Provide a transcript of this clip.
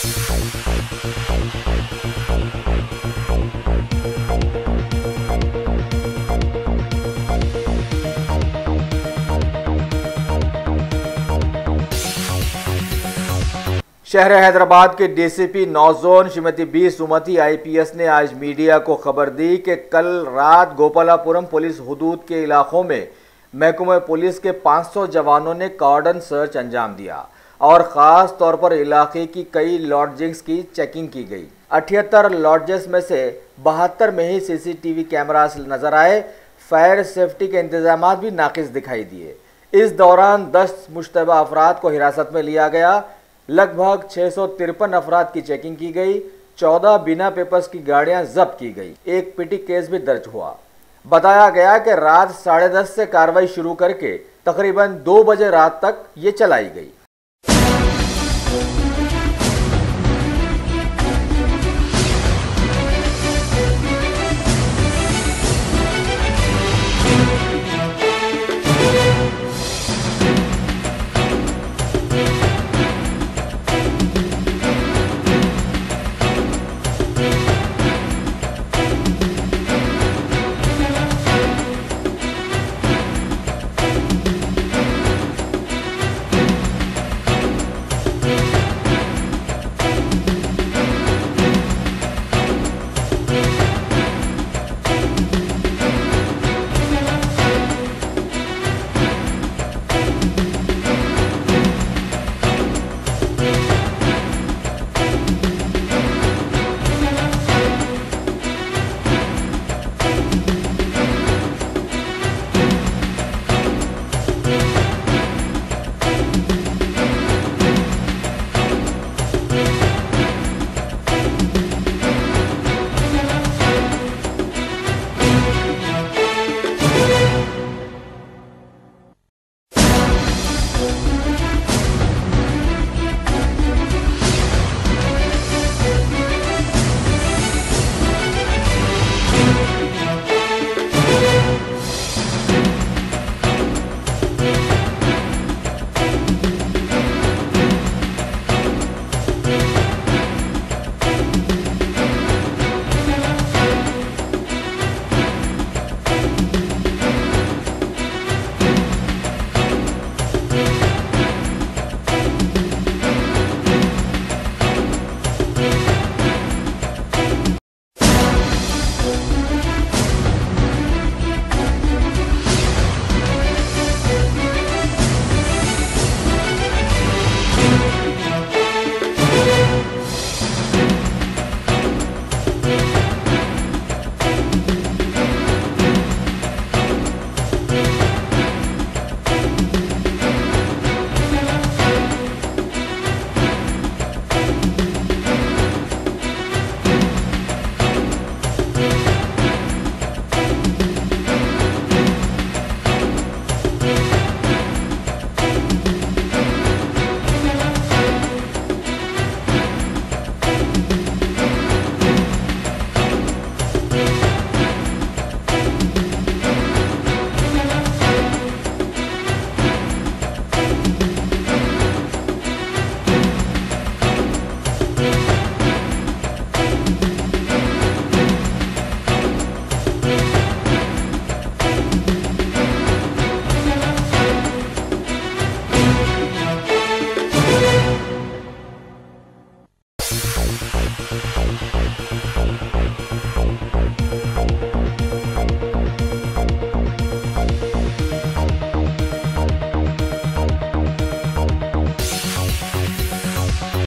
शहर हैदराबाद के DCP नौजोन Shrimati B सुमति IPS ने आज मीडिया को खबर दी कि कल रात गोपालापुरम पुलिस हुदूद के इलाकों में महकमा पुलिस के 500 जवानों ने कॉर्डन सर्च अंजाम दिया और ख़ास तौर पर इलाके की कई लॉड्जिंग्स की चेकिंग की गई। 78 लॉड्जेस में से 72 में ही सीसीटीवी कैमरास नजर आए। फायर सेफ्टी के इंतजाम भी नाकिस दिखाई दिए। इस दौरान 10 मुश्तबा अफराद को हिरासत में लिया गया। लगभग 653 अफराद की चेकिंग की गई। 14 बिना पेपर्स की गाड़ियां जब्त की गई। एक पिटी केस भी दर्ज हुआ। बताया गया कि रात 10:30 से कार्रवाई शुरू करके तकरीबन 2 बजे रात तक ये चलाई गई।